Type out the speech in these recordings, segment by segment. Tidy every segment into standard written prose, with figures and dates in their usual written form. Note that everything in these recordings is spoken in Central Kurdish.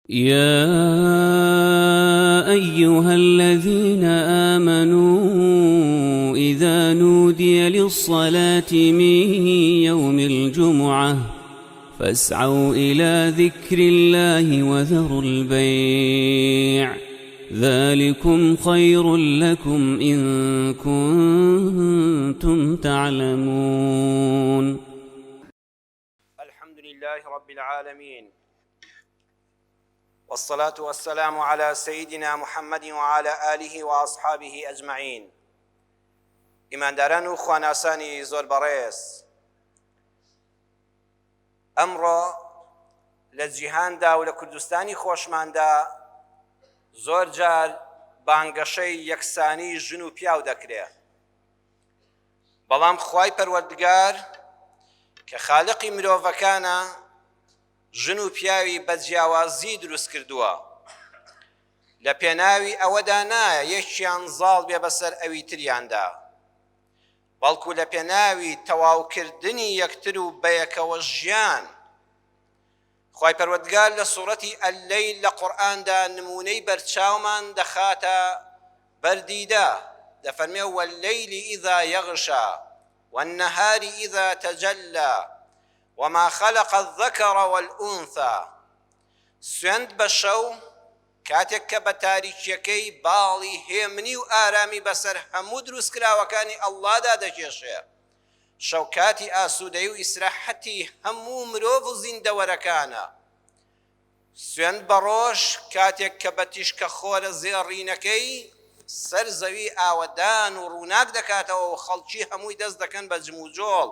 يا أيها الذين آمنوا إذا نودي للصلاة من يوم الجمعة فاسعوا إلى ذكر الله وذروا البيع ذلكم خير لكم إن كنتم تعلمون. الحمد لله رب العالمين، والصلاة والسلام على سيدنا محمد وعلى آله وأصحابه أجمعين. ئیمانداران و خواناسانی زۆر بەڕێز، ئەمڕۆ لە جیهاندا و لە کوردستانی خۆشماندا زۆر جار بانگەشەی یەکسانی ژن و پیاو دەکرێت، بەڵام خوای پەروەردگار کە خالقی مرۆڤەکانە ژن و پیاوی بە جیاوازی دروست کردووە. لە پێناوی ئەوەدا نایە یەکیان زاڵ بێ بەسەر ئەوی تریاندا، بەڵکو لە پێناوی تەواوکردنی یەکتر و بەیەکەوە ژیان. خوای پەروەردگار لە سوورەتی ئەللەیل لە قورئاندا نمونەی بەرچاومان دەخاتە بەردیدە، دەفەرمێ وەاللەیلی ئیذا یەغشا والنهاری ئیذا تەجەلا وما خلق الذكر والأنثى. سوێند بە شەو کاتێک کە بە تاریکیەکەی باڵی هێمنی و ئارامی بەسەر هەموو دروستکراوەکانی ئەڵڵادا دەکێشێ. شەو کاتی ئاسوودەی و ئیسراحەتی هەموو مرۆڤ و زیندەوەرەکانە. سوێند بە ڕۆژ کاتێک کە بە تیشکە خۆرە زێڕینەکەی سەر زەوی ئاوەدان و ڕووناک دەکاتەوە و خەڵکی هەمووی دەست دەکەن بە جم و جۆڵ.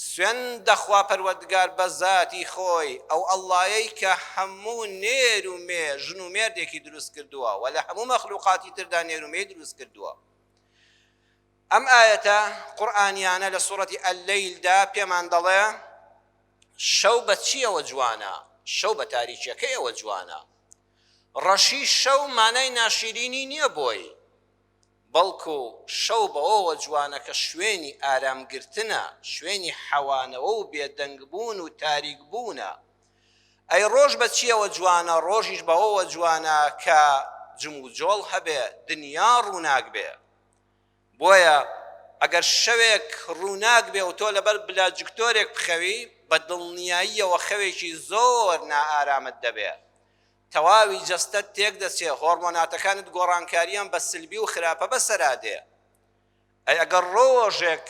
سوێند دەخوا پەروەردگار بە ذاتی خۆی، ئەو ئەڵڵایەی کە هەموو نێر و مێ ژن و مێردێکی دروست کردووە و لە هەموو مەخلوقاتی تردا نێر و مێ دروست کردووە. ئەم ئاەتە قورئانیانە لە سوورەتی ئەللەیلدا پێمان دەڵێ شەو بە چیەوە جوانە؟ شەو بە تاریکیەکەیەوە جوانە. ڕەشی شەو مانای ناشیرینی نییە بۆی، بەڵکو شەو بەوەوە جوانە کە شوێنی ئارامگرتنە، شوێنی حەوانەوە و بێدەنگبوون و تاریکبوونە. ئەی ڕۆژ بە چیەوە جوانە؟ ڕۆژیش بەوەوە جوانە کە جم و جۆڵ هەبێ، دنیا ڕووناک بێ. بۆیە ئەگەر شەوێک ڕووناک بێ و تۆ لەبەر بلاجکتۆرێک بخەوی، بە دڵنیاییەوە خەوێکی زۆر نائارامت دەبێت، تەواوی جەستەت تێک دەچێ، هۆرمۆناتەکانت گۆڕانکاریان بە سلبی و خراپە بەسەرادێ. ئەی ئەگەر ڕۆژێک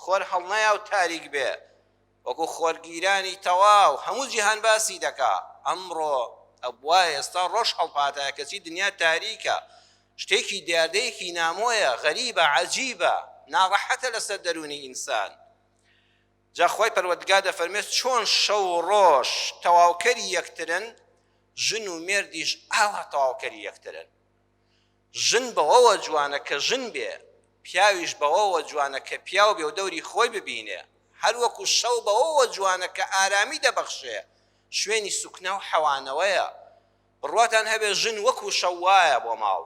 خۆر هەڵنەیا و تاریک بێ، وەکو خۆرگیرانی تەواو هەموو جیهان باسی دەکا، ئەمڕۆ ئەبوایە ئێستا ڕۆژ هەڵپاتایە کەچی دنیا تاریکە، شتێکی دیاردەیەکی نامۆیە، غەریبە، عەجیبە، ناڕەحەتە لەسەر دەرونی ئینسان. جا خۆی پەروەردگار دەفەرمێت چۆن شەو و ڕۆژ تەواوکەری یەکترن، ژن و مێردیش ئاوا تەواوکەری یەکترن. ژن بەوەوە جوانە کە ژن بێ، پیاویش بەوەوە جوانە کە پیاو بێ و دەوری خۆی ببینێ. هەر وەکو شەو بەوەوە جوانە کە ئارامی دەبەخشێ، شوێنی سوکنە و حەوانەوەیە. بڕواتان هەبێ ژن وەکو شەو وایە بۆ ماڵ.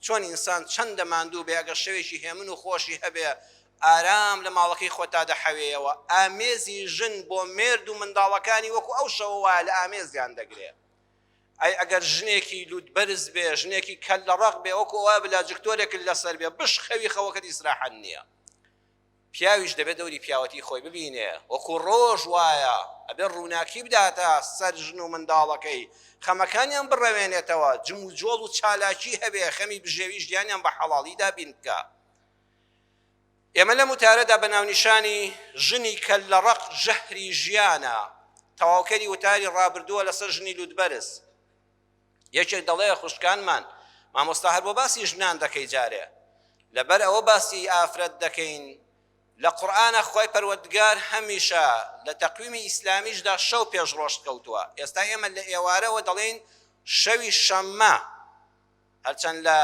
چۆن ئینسان چەندە ماندوو بێ، ئەگەر شەوێکی هێمن و خۆشی هەبێ ئارام لە ماڵەکەی خۆتا دەحەوێیەوە. ئامێزی ژن بۆ مێرد و منداڵەکانی وەکو ئەو شەوە وایە لە ئامێزیان دەگرێت. ئەی ئەگەر ژنێکی لوودبەرز بێ، ژنێکی کەل لە ڕەق بێ، وەکو ئەوە بلاجکتۆرێکت لەسەر بێ، بشخەوی خەوەکەت ئیسراحەت نییە. پیاویش دەبێت دەوری پیاوەتی خۆی ببینێ، وەکو ڕۆژ وایە ئەبێ ڕووناکی بداتە سەر ژن و منداڵەکەی، خەمەکانیان بڕەوێنێتەوە، جم و جۆڵ و چالاکی هەبێ، خەمی بژێوی ژیانیان بە حەڵاڵیدا بین بکە. ئێمە لە وتارەدا بە ناونیشانی ژنی کەل لە ڕەق ژەهری ژیانە، تەواوکەری وتاری ڕابردووە لەسەر ژنی لوودبەرز. یەکێک دەڵێ خوشکانمان مامۆستا هەر بۆ باسی ژنان دەکەی جارێ، لەبەر ئەوە باسی ئافرەت دەکەین. لە قورئانە خۆی پەروەردگار هەمیشە لە تەقویمی ئیسلامیشدا شەو پێش ڕۆژ کەوتووە. ئێستا ئێمە لە ئێوارەوە دەڵێن شەوی شەممە، هەرچەند لە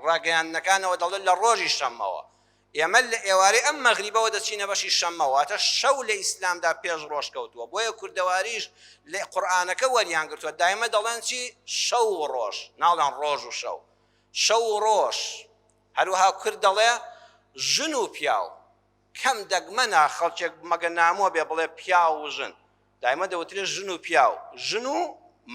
ڕاگەیاندنەکانەوە دەڵێن لە ڕۆژی شەممەوە. ئێمە لە ئێوارەی ئەم مەغریبەوە دەچینە بەشی شەممەوە، واتە شەو لە ئیسلامدا پێش ڕۆژ کەوتووە. بۆیە کوردەواریش لە قورئانەکە وەریان گرتووە، دایمە دەڵێن چی؟ شەو و ڕۆژ، ناڵێن ڕۆژ و شەو. شەو و ڕۆژ. هەروەها کورد دەڵێ ژن و پیاو. کەم دەگمەنە خەڵکێک مەگە نامۆ بێ بڵێ پیاو و ژن، دایمە دەوترێت ژن و پیاو. ژن و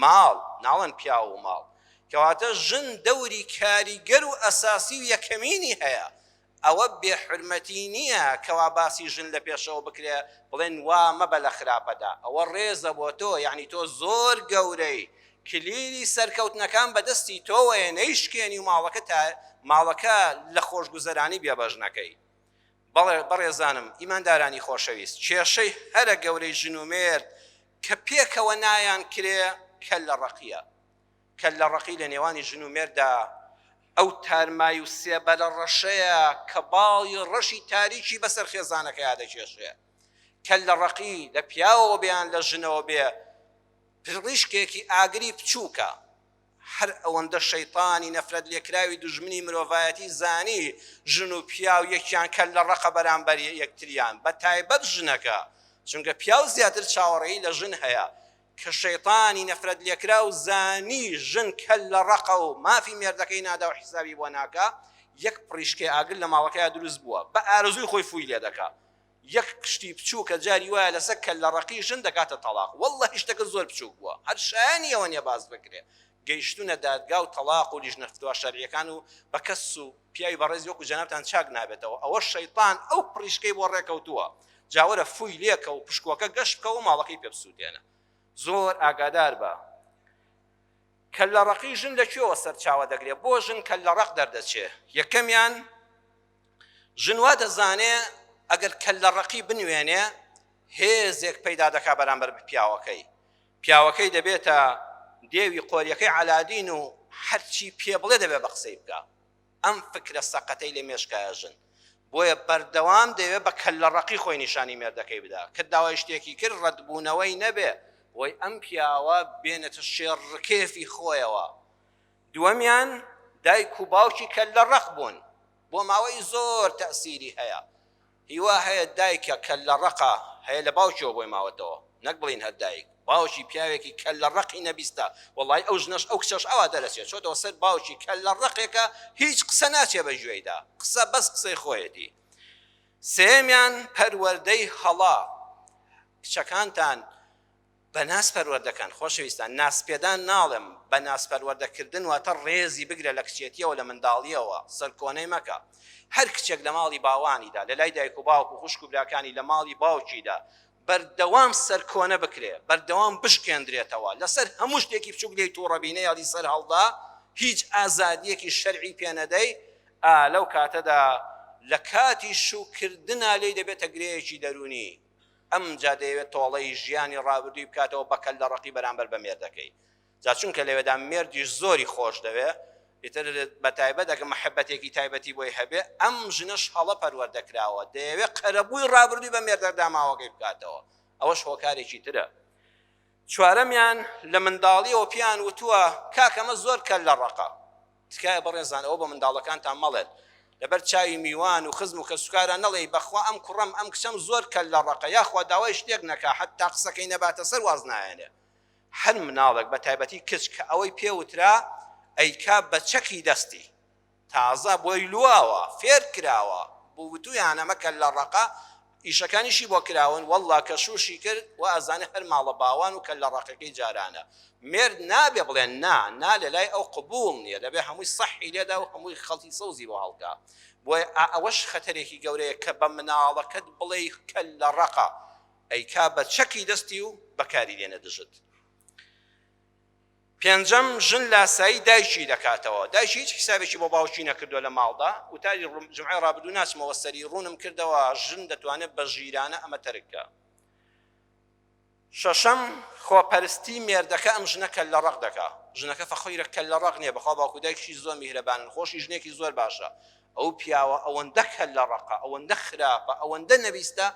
ماڵ ناڵەن پیا و ماڵ کەواتە ژن دەوری کاریگەر و ئەساسی و یەکەمینی هەیە ئەوە بێحورمەتی نییە کەوا باسی ژن لە پێشەوە بکرێ بڵێن وا مەبە لە خراپەدا ئەوە ڕێزە بۆ تۆ یعنی تۆ زۆر گەورەی کلیلی سەرکەوتنەکان بەدەستی تۆوەیە نەیشکێنی و ماڵەکە لە خۆشگوزەرانی بێبەژنەکەی بەڕێزانم ئیماندارانی خۆشەویست کێشەی هەرە گەورەی ژن و مێرد کە پێکەوە نایان کرێ کە لە ڕەقیە کە لە ڕەقی لە نێوانی ژن و مێردا ئەو تارمای و سێبەرە ڕەشەیە کە باڵی ڕەشی تاریکی بەسەر خێزانەکە دەکێشێ کە لە ڕەقی لە پیاوەوە بێیان لە ژنەوە بێ پڕیشکێکی ئاگری بچووکە هەر ئەوەندە شەیطانی نەفرەت لێکراوی دوژمنی مرۆڤایەتی زانی ژن و پیا و یەکیان کە لە ڕەقە بەرامبەر یەکتریان بە تایبەت ژنەکە چونکە پیا و زیاتر چاوەڕێی لە ژن هەیە کە شەیطانی نەفرەت لێکرا و زانی ژن کە لە ڕەقە و مافی مێردەکەی نادا و حیسابی بۆ ناکە یەک پڕیشکێ ئاگر لە ماڵەکەیە دروست بووە بە ئارەزووی خۆی فوی لێ دەکا یەک کشتی بچوو کە جاری وایە لەسەر کە لە ڕەقی ژن دەکاتە تەلاق وەڵڵە هیچ زۆر بچووک بووە هەر شایانی ئەوە نیە باز بکرێ گەیشتونە دادگا و تەلاق و لیژنە فتوا شەرعیەکان و بە کەس و پیاوی بەڕێزی وەکو جەنابتان چاک نابێتەوە ئەوە شەیطان ئەو پڕیشکەی بۆ ڕێکەوتووە جاوەرە فوی لێکە و پشکوەکە گەشت بکە و ماڵەکەی پێ بسوودێنە زۆر ئاگادار بە کە لە ڕەقی ژن لەکوێوە سەرچاوە دەگرێت بۆ ژن کە لە ڕەق دەردەچێ یەکەمیان ژن وا دەزانێ ئەگەر کە لە ڕەقی بنوێنێ هێزێک پەیدا دەکا بەرامبەر پیاوەکەی دەبێتە دێوی قۆریەکەی علادین و هەرچی پێ بڵێ دەبێت بە قسەی بکە ئەم فکرە سەقەتەی لە مێشکایە ژن بۆیە بەردەوام دەوێت بە کە لە ڕەقی خۆی نیشانی مێردەکەی بدا کە داوای شتێکی کرد ڕەتبوونەوەی نەبێ وەی ئەم پیاوە بێنێتە شێڕکێفی خۆیەوە دووەمیان دایک و باوکی کە لە ڕەق بوون بۆ ماوەی زۆر تەئسیری هەیە هیوا هەیە دایکە کە لە ڕەقە هەیە لە باوکیەوە بۆی ماوەتەوە نەک بڵین هەر دایک باوکی پیاوێکی کە لە ڕەقی نەبیستە وەڵای ئەو ژنەش ئەو کچەش ئەوا دەرەچێت چۆتەوە سەر باوکی کە لە ڕەقێکە هیچ قسە ناچێ بە گوێیدا قسە بەس قسەی خۆیەتی سێمیان پەروەردەی هەڵا کچەکانتان بە ناس پەروەردەکەن خۆشەویستان ناسپێدان ناڵێم بە ناسپەروەردەکردن واتە ڕێزی بگرە لە کچێتیەوە لە منداڵیەوە سەرکۆنەی مەکە هەر کچێک لە ماڵی باوانیدا لە لای دایک و باوک و خوشک و براکانی لە ماڵی باوکیدا بەردەوام سەرکۆنە بکرێ بەردەوام بشکێندرێتەوە لەسەر هەموو شتێکی بچووک لێی تووڕەبینە یادی سەر هەڵدا هیچ ئازادیەکی شەرعی پێ نەدەی لەو کاتەدا لە کاتی شوکردنا لێی دەبێتە گرەیەکی دەرونی ئەم جا دەیەوێت تۆڵەی ژیانی ڕابردووی بکاتەوە بەکەل لە ڕەقی بەرامبەر بە مێردەکەی جا چونکە لەوێدا مێردیش زۆری خۆش دەوێت ئیتر بە تایبەت ئەگە مەحەبەتێکی تایبەتی بۆی هەبێ ئەم ژنەش هەڵە پەروەردەکراوە دەیەوێت قەرەبووی ڕابردووی بە مێردەکدا ماوەکەی بکاتەوە ئەوەش هۆکارێکی ترە چوارەمیان لە منداڵیەوە پیان وتووە کاکەمە زۆر کەل لە ڕەقە تکایە بەڕێزان ئەوە بە منداڵەکانتان مەڵێت لەبەر چاوی میوان و خزم و کەسوکارە نەڵێ بەخوا ئەم کوڕەم ئەم کچەم زۆر کەل لە ڕەقە یاخوا داوای شتێک نەکا حتا قسەکەی نەباتە سەر واز نایەنێ هەر مناڵێک بە تایبەتی کچ کە ئەوەی پێوترا ئەیکا بە چەکی دەستی تازە بۆی لواوە فێر کراوە بۆ وتویان ئەمە کەل لە ڕەقە ئیشەکانیشی بۆ کراون وەڵڵا کە شوشی کرد و ئازانێ هەر ماڵە باوان و کەل لە ڕەقەکەی جارانە مێرد نابێ بڵێن نا لە لای ئەو قبوڵ نییە دەبێ هەمووی سەحی لێدا و هەمووی خەڵکی سەوزی بۆ هەڵکا بۆیە ئەوەش خەتەرێکی گەورەیە کە بە مناڵەکەت بڵێ کەل لە ڕەقە ئەیکا بە چەکی دەستی و بەکاری لێنە دژت پێنجەم ژن لاسایی دایکی دەکاتەوە دایکی هیچ حسابێکی بۆ باوکی نەکردووە لە ماڵدا وتاری جمعەی ڕابردوو ناچمەوە سەری ڕوونم کردەوە ژن دەتوانێت بە ژیرانە ئەمە تەرکە شەشەم خۆپەرستی مێردەکە ئەم ژنە کەل لە ڕەق دەکا ژنەکە فەخۆیرە کەل لە ڕەق نییە بەخوا باوکو دایکیشی زۆر میهرەبانن خۆشی ژنێکی زۆر باشە ئەو پیاوە ئەوەندە کەل لە ڕەقە ئەوەندە خراپە ئەوەندە نەبیستە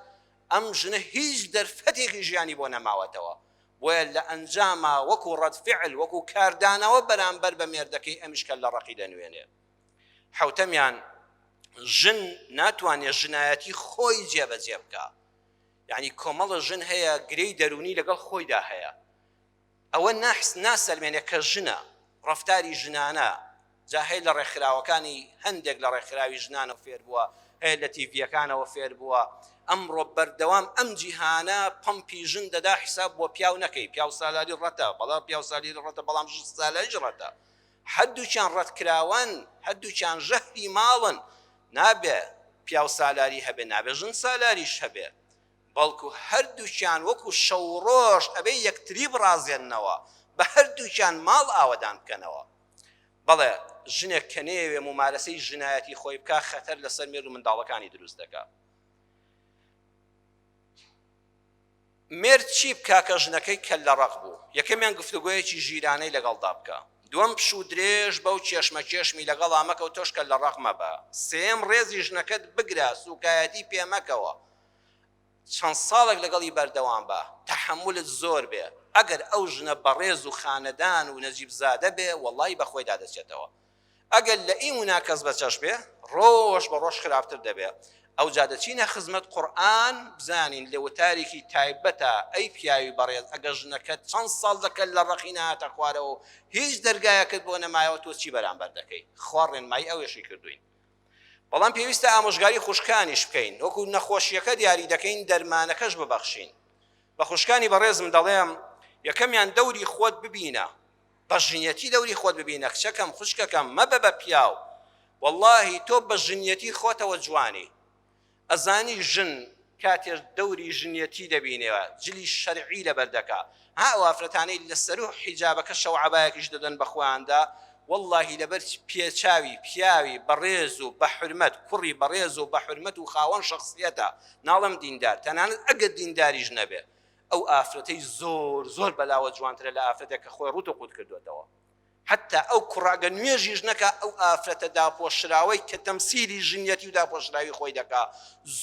ئەم ژنە هیچ دەرفەتێکی ژیانی بۆ نەماوەتەوە بۆیە لە ئەنجامە وەکو ڕەدفعل وەکو کاردانەوە بەرامبەر بە مێردەکەی ئەمیش کەل لە ڕەقی دەنوێنێ حەوتەمیان ژن ناتوانێت ژنایەتی خۆی جێبەجێ بکە یعنی کۆمەڵە ژن هەیە گرەی دەرونی لەگەڵ خۆیدا هەیە ئەوە ناسەلمێنێ کە ژنە ڕەفتاری ژنانە جا هەیە لە ڕێکخراوەکانی هەندێک لە ڕێکخراوی ژنانە فێر بووە هەیە لە تیڤیەکانەوە فێر بووە ئەمڕۆ بەردەوام ئەم جیهانە پەمپی ژن دەدا حیساب بۆ پیاو نەکەی پیاو سالاری ڕەتە بەڵام پیاو سالی ڕەتە بەڵام ژن سالاریش ڕەتە هەردووچیان ڕەتکراون هەردووچیان ژەهری ماڵن نابێ پیاو سالاری هەبێ نابێ ژن سالاریش هەبێ بەڵکو هەردووچیان وەکو شەوڕۆژ ئەبێ یەکتری بڕازێننەوە بە هەردووچیان ماڵ ئاوەدان بکەنەوە بەڵێ ژنێک کە نێوێ ممارەسەی ژنایەتی خۆی بکە خەتەر لەسەر مێرد و منداڵەکانی دروست دەکات مێرد چی بکا کە ژنەکەی کەل لە ڕق بوو یەکەمیان گفتوگۆیەکی ژیرانەی لەگەڵدا بکە دووەم پش و درێژ بەو چێشمە چێشمی لەگەڵ ئامەکە و تۆش کە لە ڕق مەبە سێم ڕێزی ژنەکەت بگرە سوکایەتی پێمەکەوە چەند ساڵێک لەگەڵی بەردەوام بە تەحملت زۆر بێ ئەگەر ئەو ژنە بەڕێز و خانەدان و نەجیبزادە بێ وەڵی بەخۆی دادەچێتەوە ئەگەر لە ئیم و ناکەس بەچەش بێ ڕۆژ بە ڕۆژ خراپتر دەبێ ئەو جادەچینە خزمەت قورئان بزانین لە وتارێکی تایبەتە ئەی پیاوی بەڕێز ئەگەر ژنەکەت چەند ساڵ دەکەت لە ڕەقی نهاتە خوارەوە هیچ دەرگایەکەت بۆ نەمایەوە تۆ چی بەرامبەر دەکەی خوا ڕێنمایی ئەوێشی کردوین بەڵام پێویستە ئامۆژگاری خوشکانیش بکەین وەکو نەخۆشیەکە دیاری دەکەین دەرمانەکەش ببەخشین بە خوشکانی بەڕێزم دەڵێم یەکەمیان دەوری خۆت ببینە بە ژنیەتی دەوری خۆت ببینە کچەکەم خوشکەکەم مەبە بە پیاو واللهی تۆ بە ژنیەتی خۆتەوە جوانی ئەزانی ژن کاتێ دەوری ژنیەتی دەبینێوە جلی شەرعی لەبەردەکا ها ئەو ئافرەتانەی لەسەر و حیجابەکە شەو عەبایەکیش دەدەن بە خۆیاندا واللهی لەبەر پێچاوی پیاوی بەڕێز و بە حورمەت کوڕی بەڕێز و بە حورمەت و خاوەن شەخصیەتە ناڵم دیندار تەنانەت ئەگەر دینداریش نەبێ ئەو ئافرەتەی زۆر زۆر بەلاوە جوانترە لە ئافرەتێک کە خۆی ڕوت و قوت کردوێتەوە حتى ئەو کوڕاگە نوێژیش نەکە ئەو ئافرەتە داپۆشراوەی کە تەمسیلی ژنیەتی و داپۆشراوی خۆی دەکا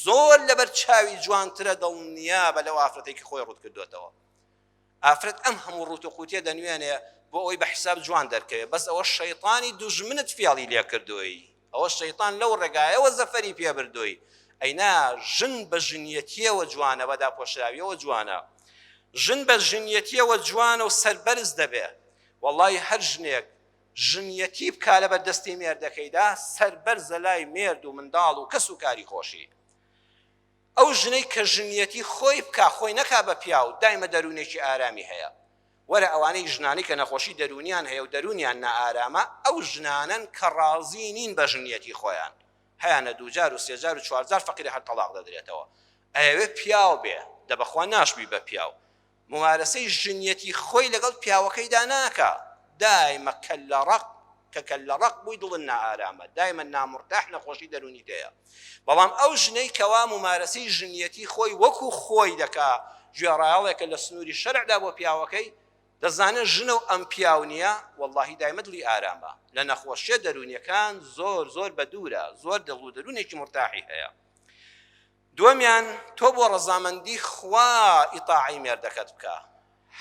زۆر لەبەر چاوی جوانترە دڵنیا بە لەو ئافرەتێکی خۆی ڕوت کردوێتەوە ئافرەت ئەم هەموو ڕوت و قوتیە دەنوێنێ بۆ ئەوی بە حیساب جوان دەرکەوێت بەس ئەوە شەیطانی دوژمنت فیاڵی لێ کردووی ئەوە شەیطان لەو ڕێگایەوە زەفەری پێ بردووی ئەینا ژن بە ژنیەتیەوە جوانە بە داپۆشراویەوە جوانە ژن بە ژنیەتیەوە جوانە و سەربەرز دەبێ والله هەر ژنێک ژنیەتی بکا لە بەردەستی مێردەکەیدا سەربەرزە لای مێرد و منداڵ و کەس و کاری خۆشی ئەو ژنەی کە ژنیەتی خۆی بکا خۆی نەکا بە پیاو دایمە دەرونێکی ئارامی هەیە وەرە ئەوانەی ژنانی کە نەخۆشی دەرونیان هەیە و دەرونیان نائارامە ئەو ژنانن کە ڕازی نین بە ژنیەتی خۆیان هەیانە دووجار و سێجار و چوارجار فەقیری هەر تەلاق دەدرێتەوە ئەوێ پیاو بێ دەبەخوا ناشبی بە پیاو ممارەسەی ژنیەتی خۆی لەگەڵ پیاوەکەیدا ناکە دایمە کە لە ڕق بووی دڵن نائارامە دایمە نامڕتاح نەخۆشی دەرونی دەیە بەڵام ئەو ژنەی کەوا ممارەسەی ژنیەتی خۆی وەکو خۆی دەکا گوێڕایەڵێکە لە سنووری شەرعدا بۆ پیاوەکەی دەزانێت ژنە و ئەم پیاو نییە واللهی دایمە دڵی ئارامە لە نەخۆشیە دەرونیەکان زۆر زۆر بە دوورە زۆر دڵ و دەرونێکی مرتاحی هەیە دووەمیان تۆ بۆ ڕەزامەندی خوا ئیطاعی مێردەکەت بکە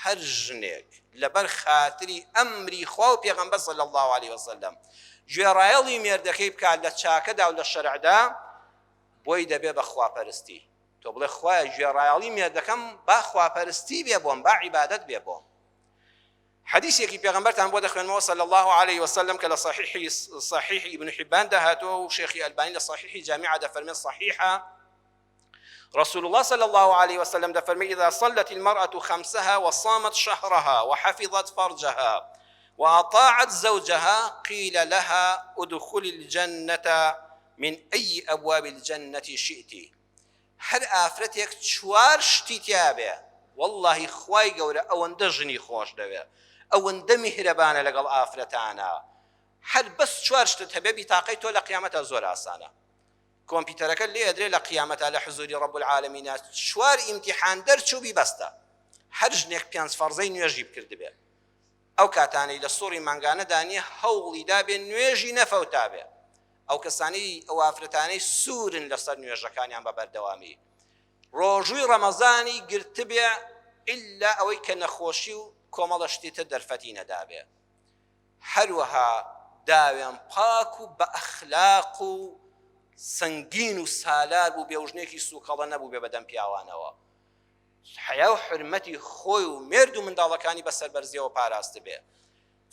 هەر ژنێک لەبەر خاتری ئەمری خوا و پێغەمبەر صلی الله علیه وسلم گوێڕایەڵی مێردەکەی بکات لە چاکەدا و لە شەرعدا بۆی دەبێ بە خواپەرستی تۆ بڵێ خوایە گوێڕایەڵی مێردەکەم با خواپەرستی بێ بۆم با عیبادەت بێ بۆم حديثي پیغمبرتان بۆ دەخوێنمەوە صلى الله عليه وسلم كلا صحيح ابن حبان دهاتو وشيخ الباني لصحيح جامعة دفرمي صحيحة رسول الله صلى الله عليه وسلم دفرمي إذا صلت المرأة خمسها وصامت شهرها وحفظت فرجها وأطاعت زوجها قيل لها ادخل الجنة من أي أبواب الجنة شئت هر آفرتك چوار شتی تیابێ والله خوای گەورە ئەوەندە ژنی خۆش دەوێ ئەوەندە میهرەبانە لەگەڵ ئافرەتانە هەر بەس چوار شتت هەبێ بیتاقەی تۆ لە قیامەتە زۆر ئاسانە کۆمپیوتەرەکە لێ ئەدرێ لە قیامەتە لە حزوری ڕەب العالەمینە چوار ئیمتیحان دەرچوو بەستە هەر ژنێک پێنج فەرزەی نوێژی بکرد بێ ئەو کاتانەی لە سوڕی مانگانەدا نیە هەوڵی دابێ نوێژی نەفەوتا بێ ئەو کەسانی ئەو ئافرەتانەی سوورن لەسەر نوێژەکانیان بە بەردەوامی ڕۆژووی ڕەمەزانی گرتبێ ئللا ئەوەی کە نەخۆشی و کۆمەڵە شتێتە دەرفەتی نەدابێ هەروەها داوێن پاک و بە ئەخلاق و سەنگین و سالار بوو بێ و ژنێکی سووکەڵە نەبوو بێ بەدەم پیاوانەوە حیا و حرمەتی خۆی و مێرد و منداڵەکانی بەسەر بەرزیەوە پاراست بێ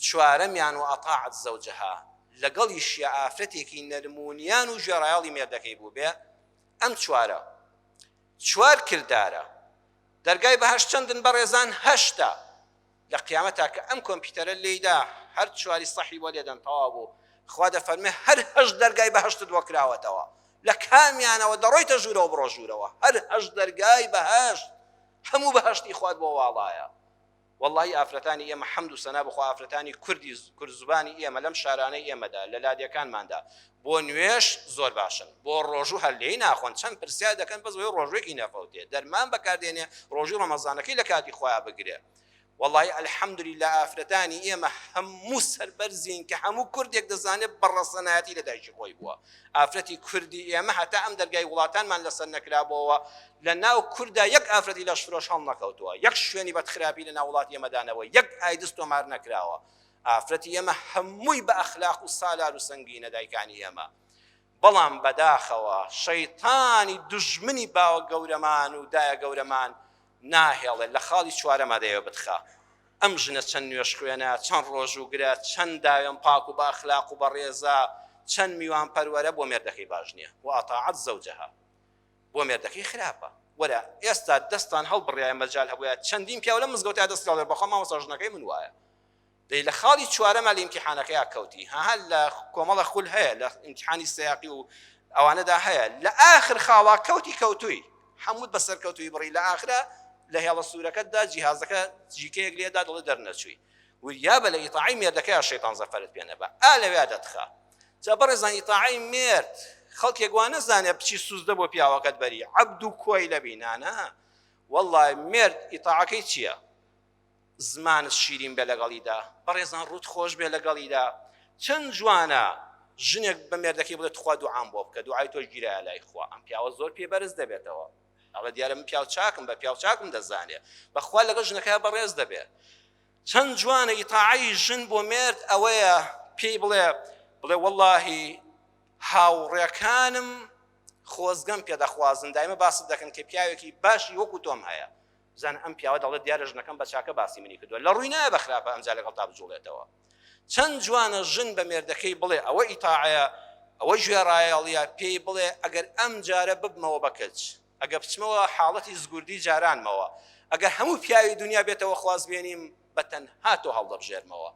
چوارەمیان و ئەطاعت زەوجەها لەگەڵیشیە ئافرەتێکی نەرمونیان و ژێڕایەڵی مێردەکەی بوو بێ ئەم چوارە چوار کردارە دەرگای بەهەشت چەندن بەڕێزان 8 لە قیامەتا کە ئەم کۆمپیوتەرە لێیدا هەر چواری سەحی بۆ لێدەن تەواو بوو خوا دەفەرمێ هەر 8 دەرگای بەهەشتت وە کراوەتەوە لە کامیانەوە دەڕۆیتە ژوورەوە بڕۆ ژوورەوە هەر 8 دەرگای بەهەشت هەموو بەهەشتی خوات بۆ واڵایە والله ئافرەتانی ئێمە حەمد و سەنا بخوا ئافرەتانی کورد زبانی ئێمە لەم شارانەی ئێمەدا لە لادیەکانماندا بۆ نوێش زۆر باشن بۆ ڕۆژوو هەر لێی ناخۆن چەند پرسیار دەکەن بەس بۆ ڕۆژێکی نەفەوتێ دەرمان بەکاردێنێ ڕۆژوو ڕەمەزانەکەی لە کاتی خۆیان بگرێ والله الحەمدولله ئافرەتانی ئێمە هەموو سەربەرزین کە هەموو کوردێک دەزانێت بەڕەسەنایەتی لە دایکی خۆی بووە ئافرەتی کوردی ئێمە هەتا ئەم دەرگای وڵاتانمان لەسەر نەکرابەوە لە ناو کووردا یەک ئافرەتی لە شفرۆش هەڵ نەکەوتووە یەک شوێنی بەدخراپی لە ناو وڵاتی ئێمەدانەوە یەک ئایدز تۆمار نەکراوە ئافرەتی ئێمە هەمووی بە ئەخلاق و سالار و سەنگینە دایکانی ئێمە بەڵام بەداخەوە شەیتانی دوژمنی باوە گەورەمان و دایە گەورەمان ناهێڵێت لە خاڵی چوارەمە دەیەوە بتخا ئەم ژنە چەند نوێش خوێنە چەند ڕۆژ و گرە چەند داوێن پاک و با ئەخلاق و بەڕێزە چەند میوان پەروەرە بۆ مێردەکەی باش نییە و ئاتاعەت زەوجەها بۆ مێردەکەی خراپە وەرە ئێستا دەستان هەڵبڕیایە مەجال هەبووە چەندین پیاو لە مزگەوتیا دەستڵێ بەخۆ مامۆستا ژنەکەی من وایە دەی لە خاڵی چوارەمە لە ئیمتیحانەکەیە کەوتی هەر لە کۆمەڵە خول هەیە لە ئیمتیحانی سەیاقی و ئەوانەدا هەیە لە ئاخر خاڵا کەوتووی هەمووت بەسەر کەوتووی بڕی لە ئاخرە لە هێڵە سوورەکەتدا جیهازەکە جیکەیەک لێدا دڵی دەرنەچووی وریا بە لە ئیتاعی مێردەکەی شەیتان زەفەرت پێنەبە لەوێ دەتخا جا بەڕێزان ئیتاعی مێرد خەڵکێک وا نەزانێ بچی سوزدە بۆ پیاوەکەت بەری عەبد و کۆی لە بینانە والله مێرد ئیتاعەکەی چییە زمانت شیرین بێ لەگەڵیدا بەڕێزان ڕوت خۆش بێ لەگەڵیدا چەند جوانە ژنێک بە مێردەکەی بڵێت خوا دوعام بۆ بکە دوعای تۆش گیرایە لای خوا ئەم پیاوە زۆر پێبەرز دەبێتەوە ئەڵە دیارە من پیاو چاکم بە پیاو چاکم دەزانێ بەخوا لەگەڵ ژنەکەی بەڕێز دەبێت چەند جوانە ئیتاعی ژن بۆ مێرد ئەوەیە پێی بڵێ وەڵڵاهی هاوڕێکانم خۆزگەم پێدەخوازن دایمە باست دەکەن کە پیاوێکی باشی وەکو تۆم هەیە بزانە ئەم پیاوە دەڵێت دیارە ژنەکەم بە چاکە باسی منی کردووە لە ڕووی نایە بەخراپە ئەمجا لەگەڵ تا بجوڵێتەوە چەند جوانە ژن بە مێردەکەی بڵێ ئەوە ئیتاعەیە ئەوە ژێڕایەڵیە پێی بڵێ ئەگەر ئەم جارە ببمەوە بە کەچ ئەگە بچمەوە حاڵەتی زگوردی جارانمەوە ئەگەر هەموو پیاوی دنیا بێتەوە خواز بێنیم بەتەنها تۆ هەڵدەبژێرمەوە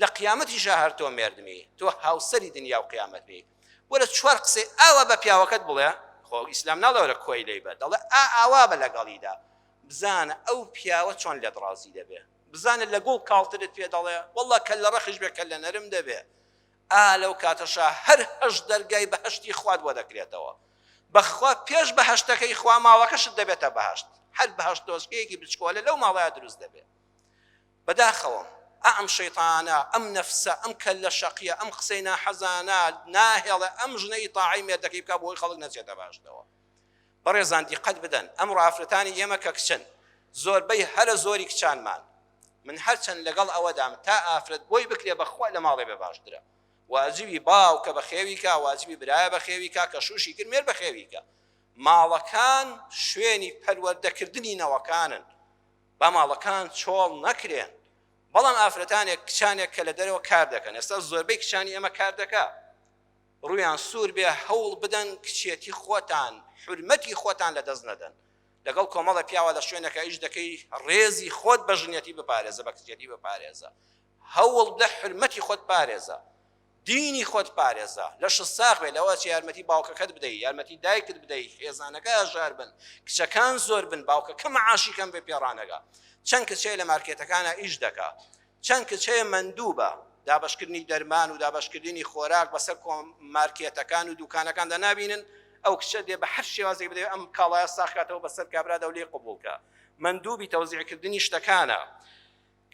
لە قیامەتیشا هەر تۆ مێردمی تۆ هاوسەری دنیا و قیامەتمی وەرە چوار قسەی ئاوا بە پیاوەکەت بڵێ خۆ ئیسلام ناڵەوەرە کۆی لێی بە دەڵێ ئاوا بە لەگەڵیدا بزانە ئەو پیاوە چۆن لێت ڕازی دەبێ بزانە لە گوڵ کاڵترت پێ دەڵێ وەڵڵا کە لە ڕەخش بێ کە لە نەرم دەبێ لەو کاتەشا هەر 8 دەرگای بەهەشتی خوات بۆ دەکرێتەوە بەخوا پێش بەهەشتەکەی خوا ماوەکەشت دەبێتە بەهەشت هەر بەهەشت دۆزکەیەکی بچکۆلە لەو ماڵایە دروست دەبێت بەداخەوە ئەم شەیطانە ئەم نەفسە ئەم کەلە شەقیە ئەم قسەی ناحەزانە ناهێڵێ ئەم ژنە ئیتاعی مێردەکەی بکە بۆی خەڵک نەچێتە باشتەوە بەڕێزان دیقەت بدەن ئەمڕۆ ئافرەتانی ئێمە کە کچن زۆربەی هەرە زۆری کچانمان من هەرچەند لەگەڵ ئەوەدام تا ئافرەت بۆی بکرێ بەخوا لە ماڵێ بێ باشترە واجبی باوکە بە خێویکە واجبی برایە بە خێویکە کە شوشی کرد مێر بە خێویکە ماڵەکان شوێنی پەروەردەکردنی نەوەکانن با ماڵەکان چۆڵ نەکرێن بەڵام ئافرەتانێک کچانێک کە لە دەرەوە کار دەکەن ئێستا زۆربەی کچانی ئێمە کار دەکا ڕویان سوور بێ هەوڵ بدەن کچێتی خۆتان حرمەتی خۆتان لە دەست نەدەن لەگەڵ کۆمەڵە پیاوە لە شوێنەکە ئیش دەکەی ڕێزی خۆت بە ژنێتی بپارێزە بە کچێتی بپارێزە هەوڵ بدە حرمەتی خۆت پارێزە دینی خۆت پارێزە لە شساق بێ لەوە چ یارمەتی باوکەکەت بدەی یارمەتی دایکت بدەی خێزانەکە ئاژار بن کچەکان زۆر بن باوکەکە مەعاشی کەم بێ پێڕانەگا چەند کچەیە لە مارکێتەکانە ئیش دەکا چەند کچەیە مەندووبە دابەشکردنی دەرمان و دابەشکردنی خۆراک بەسەر مارکێتەکان و دوکانەکاندا نابینن ئەو کچە دێ بە هەر شێوازێک بدەوێت ئەم کاڵایە ساخاتەوە بەسەر کابرادا و لێ قبوڵکە مەندووبی تەوزیعکردنی شتەکانە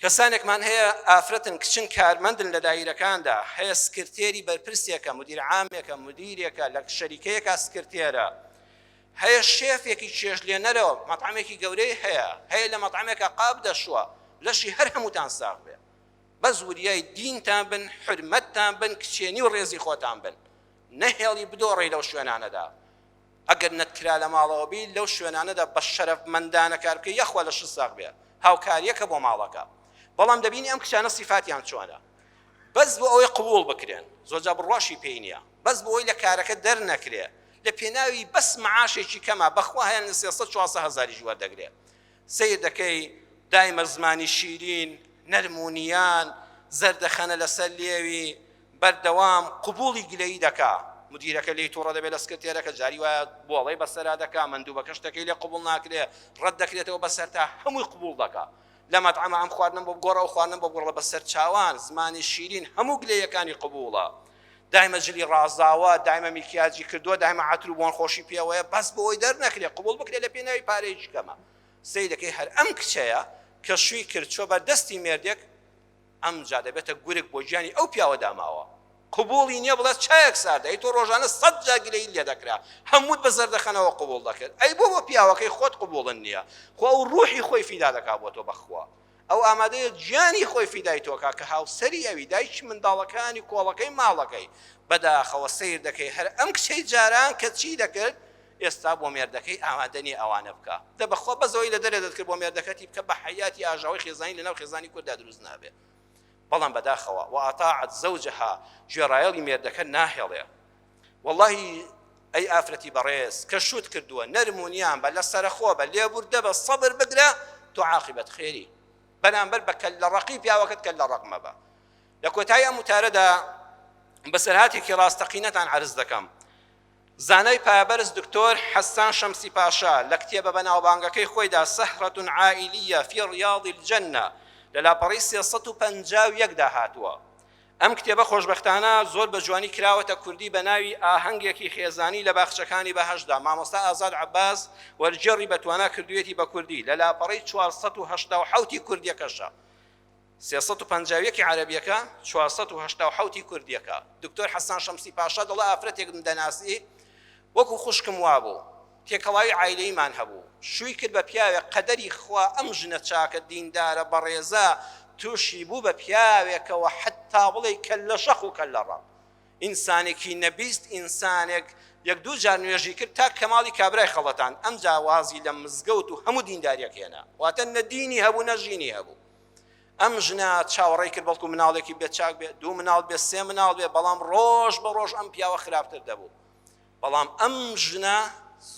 کەسانێکمان هەیە ئافرەتن کچن کارمەندن لە دایرەکاندا هەیە سکرتێری بەرپرسێکە مدیر عامێکە مدیرێکە لە شەریکەیەکە سکرتێرە هەیە شێفێکی چێژلێنەرەوە مەطعمێکی گەورەی هەیە لە مەطعمێکە قاب دەشوە لەشی هەر هەمووتان ساغ بێ بەس وریای دینتان بن حرمەتتان بن کچێنی و ڕێزی خۆتان بن نەهێڵی بدۆڕی لەو شوێنانەدا ئەگەر نەتکرا لە ماڵەوە بی لەو شوێنانەدا بە شەرەفمەندانە کار بکە یەخوا لە 6 ساغ بێ هاوکاریەکە بۆ ماڵەکە بەڵام دەبینی ئەم کچانە سیفاتیان چۆنە بەس بۆ ئەوەی قبوڵ بکرێن زۆرجا بڕواشی پێی نییە بەس بۆ ئەوەی لە کارەکە دەرنەکرێ لە پێناوی بەس معاشێکی کەمە بەخوا هەیە 300-400 وەردەگرێت سیر دەکەی دایمە زمانی شیرین نەرمونیان زەردەخەنە لەسەر لێوی بەردەوام قبوڵی گلەیی دەکا مدیرەکە لی تووڕە دەبێت لە سکرتێرەکە جاری وایە بۆڵەی بەسەرا دەکا مندووبەکەش دەکەی لێ قبوڵ ناکرێ ڕەت دەکرێتەوە بەسەر تا هەمووی قبوڵ دەکا لە مەطعەمە ئەم خواردنم بۆ گۆڕە و خواردنم بۆ گۆڕە بەسەر چاوان زمانی شیرین هەموو گلەیەکانی قبوڵە دایمە جلی ڕازاوە دایمە میکیاجی کردووە دایمە عەتر و بۆن خۆشی پێوەیە بەس بۆی دەرنەکرێ قبوڵ بکرێ لە پێناوی پارەیەکی کەمە سەی دەکەی هەر ئەم کچەیە کە شووی کرد چۆ بەردەستی مێردێک ئەم جا دەبێتە گورگ بۆ گیانی ئەو پیاوە داماوە قبوڵی نییە بڵێت چایەک ساردەی تۆ ڕۆژانە 100 جا گلەی لێ دەکرا هەمووت بە زەردەخەنەوە قبوڵ دەکرد ئەی بۆ پیاوەکەی خۆت قبوڵن نییە خۆ ئەو ڕوحی خۆی فیدا دەکا بۆ تۆ بەخوا ئەو ئامادەیە گیانی خۆی فیدای تۆکا کە هاوسەری ئەوی دایکی منداڵەکانی کۆڵەکەی ماڵەکەی بەداخەوە سیر دەکەی هەر ئەم کچەی جاران کە چی دەکرد ئێستا بۆ مێردەکەی ئامادەنی ئەوانە بکە دەبەخۆ بەزەوەی لە دەرێ دەکرد بۆ مێردەکەتی بکە بە حەیاتی ئاژاوی خێزانی لەناو خێزانی کووردا دروست نابێ بەڵام بەداخەوە وەئەطاعەت زەوجەها گوێڕایەڵی مێردەکە ناهێڵێ وەڵڵاهی ئەی ئافرەتی بەڕێز کە شوت کردووە نەرمونیان بە لە سەرخۆ بە لێبوردە بە سەبر بگرە تۆ عاقبەت خێری بەرامبەر بە کەل لە ڕەقی پیاوەکەت کەل لە ڕەق مەبە لە کۆتایی ئەم وتارەدا بەسەرهاتێکی ڕاستەقینەتان عەرز دەکەم زانای پایەبەرز دکتۆر حەسان شەمسی پاشا لە کتێبە بەناوبانگەکەی خۆیدا سەحرەة عائلیە فی ڕیاض الجەنە لە لاپەڕی 351 هاتووە ئەم کتێبە خۆشبەختانە زۆر بە جوانی کراوەتە کوردی بە ناوی ئاهەنگێکی خێزانی لە باخچەکانی بەهەشدا مامۆستا ئازاد عەباس وەرجێڕی بەتوانا کردوێتی بە کوردی لە لاپەڕی 487 کوردیەکەشە 351 عەرەبیەکە 487 کوردیەکە دکتۆر حەسان شەمسی پاشا دەڵێ ئافرەتێکم دەناسی وەکو خوشکم وابوو تێکەڵاوی عایلەیمان هەبوو شووی کرد بە پیاوێک قەدەری خوا ئەم ژنە چاکە دیندارە بەڕێزە تووشی بوو بە پیاوێکەوە حتا بڵێ کەل لە شەخ و کەل لە ڕەق ئینسانێکی نەبیست ئینسانێک یەک دوو جار نوێژی کرد تا کەماڵی کابرای خەڵەتان ئەم جاوازی لە مزگەوت و هەموو دینداریەک هێنا واتە نە دینی هەبوو نە ژینی هەبوو ئەم ژنە چاوەڕێی کرد بەڵکو مناڵێکی بێت چاک بێت دوو مناڵ بێت سێ مناڵ بێت بەڵام ڕۆژ بە ڕۆژ ئەم پیاوە خراپتر دەبوو بەڵام ئەم ژنە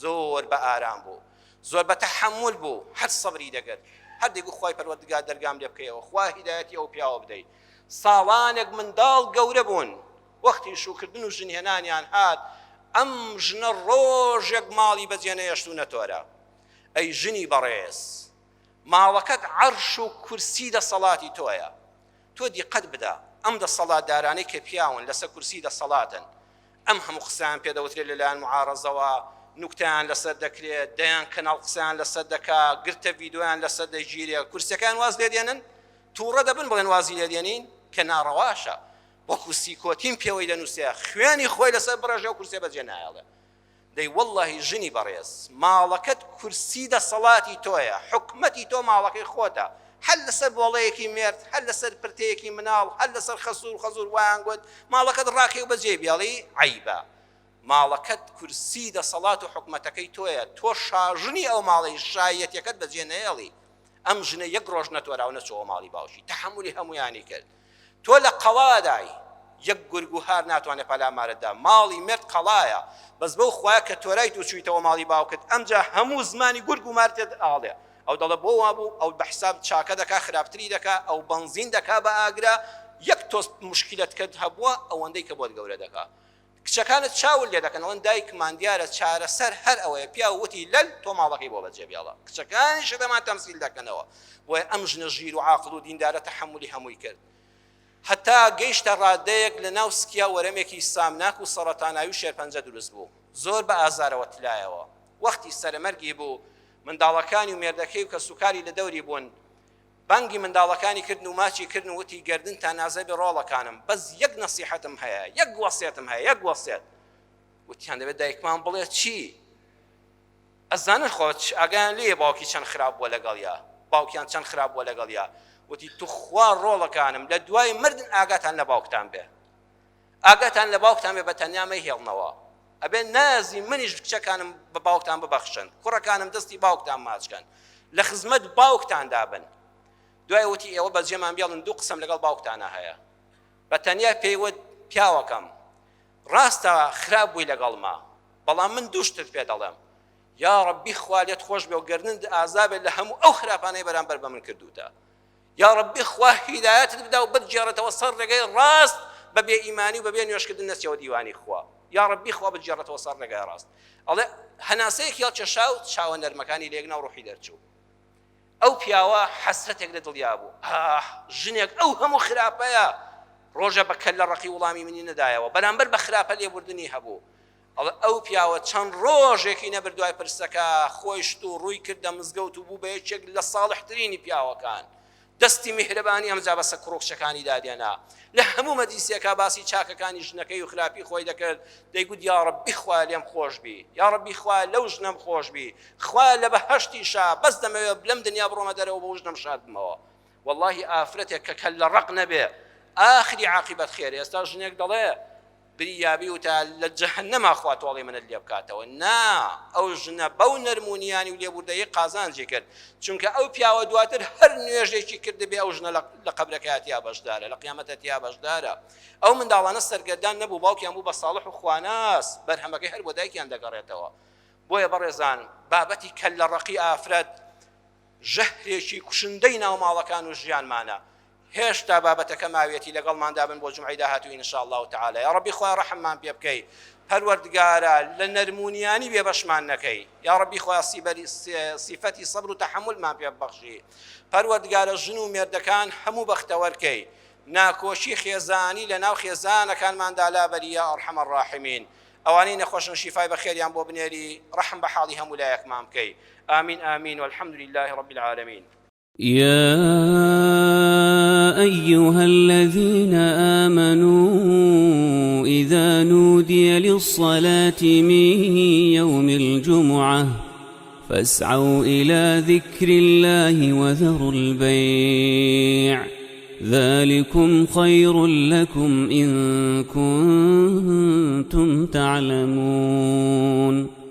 زۆر بە ئارام بوو زۆر بە تەحەمل بوو هەر سەبری دەکرد هەردێک خۆی پەروەردگار دەرگام لێ بکەیەوە خوا هیدایەتی ئەو پیاوە بدەیت ساڵانێک منداڵ گەورە بوون وەختی شوکردن و ژنهێنانیان هات ئەم ژنە ڕۆژێک ماڵی بەجێنە هێشتوونە تۆرە ئەی ژنی بەڕێز ماڵەکەت عەرش و کورسی دەسەڵاتی تۆیە تۆ دیقەت بدە ئەم دەسەڵاتدارانەی کە پیاون لەسەر کورسی دەسەڵاتن ئەم هەموو قسەیان پێدەوترێت لەلایەن معارەزەوە نوکتیان لەسەر دەکرێت دەیان کەناڵ قسەیان لەسەر دەکا گرتە ڤیدۆیان لەسەر دەگیرێ کورسەکان واز لێ دێنن تووڕە دەبن بڵێن وازی لێ دێنین کە ناڕەواشە وەکو سیکۆتیم پێوەی دەنووسێ خوێنی خۆی لەسەر بڕەژێ و کورسێ بەجێ نایەڵێ دەی وەڵڵاهی ژنی بەڕێز ماڵەکەت کورسی دەسەڵاتی تۆیە حکومەتی تۆ ماڵەکەی خۆتە هەر لەسەر بۆڵەیەکی مێرد هەر لەسەر پرتەیەکی مناڵ هەر لەسەر خەزور وایان گوت ماڵەکەت ڕاکێ و بەجێ بێڵی عەیبە ماڵەکەت کورسی دەسەڵات و حکومەتەکەی تۆیە تۆ شاژنی ئەو ماڵی شایەتیەکەت بەجێ نەهێڵی ئەم ژنە یەک ڕۆژ نەتۆرا و نەچۆوە ماڵی باوشی تەحەمولی هەمویانی کرد تۆ لە قەڵادای یەک گورگ و هار ناتوانێت پەلامارەتدا ماڵی مرد قەڵایە بەس بەو خوایە کە تۆرای تو چوویتەوە ماڵی باوکت ئەمجا هەموو زمانی گورگ و مارتێت ئاڵێ ئەو دەڵێ بۆ وابوو ئەو بە حساب چاکە دەکا خراپتری دەکا ئەو بەنزین دەکا بە ئاگرا یەک تۆست مشکلت کرد هەبووە ئەوەندەی کە بۆت گەورە دەکا کچەکانت چاول لێ دەکەن ئەوەن دایکمان دیارە چارەسەر هەر ئەوەیە پیا وتی لەل تۆ ماڵەکەی بۆ بەجێ بێڵە کچەکانی شەدەمان تەمسیل دەکەنەوە بۆیە ئەم ژنە ژیر و عاقڵ و دیندارە تەحەمولی هەمووی کرد هەتا گەیشتە ڕادەیەک لە ناو سکیا وەرەمێکی سامناک و سەرەتاناوی و شێرپەنجە دروست بوو زۆر بە ئازارەوە تلایەوە وەختی سەرمەرگی بوو منداڵەکانی و مێردەکەی و کە سوکاری لە دەوری بوون بانگی منداڵەکانی کردن و ماچی کردن و وتی گردن تا نازە بێ ڕۆڵەکانم بەس یەک نەسیحەتم هەیە یەک وەسیەتم هەیە یەک وەسیەت وتیان دەبێت دایکمان بڵێت چی ئەزانن خۆت ئاگایان لێ باوکی چەند خراپ بووە لەگەڵیا باوکیان چەند خراپ بووە لەگەڵیا وتی تو خوا ڕۆڵەکانم لە دوای مردن ئاگاتان لە باوکتان بێ ئاگاتان لە باوکتان بێ بە تەنیا مەیهێڵنەوە ئەبێ نازی منیش کچەکانم بە باوکتان ببەخشن کوڕەکانم دەستی باوکتان ماچکەن لە خزمەت باوکتان دابن دوای وتی ئێوە بەجێمان بێڵن دوو قسەم لەگەڵ باوکتانە هەیە بە تەنیا پێیوت پیاوەکەم ڕاستە خراپ بووی لەگەڵما بەڵام من دووشتت پێ دەڵێم یا ڕەبی خوا لێت خۆش بێ و گەرنت ئازابێت لە هەموو ئەو خراپانەی بەرامبەر بە من کردوتە یا ڕەبی خوا هیدایەتت بدا و بتجێڕێتەوە سەر ڕێگەی ڕاست بەبێ ئیمانی و بەبێ نوێژکردن نەچێەوە دیوانی خوا یا ڕەبی خوا بتجێڕێتەوە سەر ڕێگای ڕاست ئەڵێ هەناسەیەکی هەڵکێشا و چاوە نەرمەکانی لێگنا و ڕوحی دەرچوو ئەو پیاوە حەسرەتێک لە دڵیا بوو ژنێک ئەو هەموو خراپەیە ڕۆژە بە کەل لە ڕقی وڵامی منی نەدایەوە بەرامبەر بە خراپە لێبوردنی هەبوو ئەو پیاوە چەند ڕۆژێکی نەبرد دوای پرسەکە خۆیشت و ڕووی کردە مزگەوت و بوو بە یەکێک لە ساڵحترینی پیاوەکان دەستی میهرەبانی ئەمجا بەسە کڕۆکچەکانی دادێنا لە هەموو مەجلیسێکا باسی چاکەکانی ژنەکەی و خراپی خۆی دەکرد دەیگوت یا ڕەبی خوا لێم خۆش بی یا ڕەبی خوا لەو ژنەم خۆش بی خوا لە بەهەشتیشا بەس دەمەوێت لەم دنیا بڕۆمە دەرەوە بۆ ژنەم شاد بمەوە واللهی ئافرەتێک کە کەل لە ڕق نەبێ ئاخری عاقبەت خێرە ئێستا ژنێک دەڵێ بریابی وتا لە جەهەنەما خوا تۆڵی منت لێ بکاتەوە نا ئەو ژنە بەو نەرمونیانی و لێبوردەیە قازانجی کرد چونکە ئەو پیاوە دواتر هەر نوێژێکی کردبێ ئەو ژنە لە قەبرەکەیاتیا بەشدارە لە قیامەتەتیا بەشدارە ئەو منداڵانە سەرگەردان نەبوو باوکیان بوو بە ساڵح و خواناس بەرهەمەکەی هەر بۆ دایکیان دەگەڕێتەوە بۆیە بەڕێزان بابەتی کەل لە ڕقی ئافرەت ژەهرێکی کوشندەی ناو ماڵەکان و ژیانمانە هێشتا بابەتەکە ماوێتی لەگەڵماندا بن بۆ جومعەی داهاتووی ئینشاء الله تعالی یا ڕەبی خوا ڕەحممان پێ بکەی پەروەردگارە لە نەرمونیانی بێبەشمان نەکەی یا ڕەبی خوا سیفەتی سەبر و تەحەمولمان پێ ببەخشی پەروەردگارە ژن و مێردەکان هەموو بەختەوەرکەی ناکۆشی خێزانی لە ناو خێزانەکانماندا لابەری یا ئەرحەم الراحمین ئەوانەی نەخۆشن شیفای بەخێریان بۆ بنێری ڕەحم بە حاڵی هەموو لایەکمان بکەی آمین آمین والحمد لله رب العالمين يا أيها الذين آمنوا إذا نودي للصلاة من يوم الجمعة فاسعوا إلى ذكر الله وذروا البيع ذلكم خير لكم إن كنتم تعلمون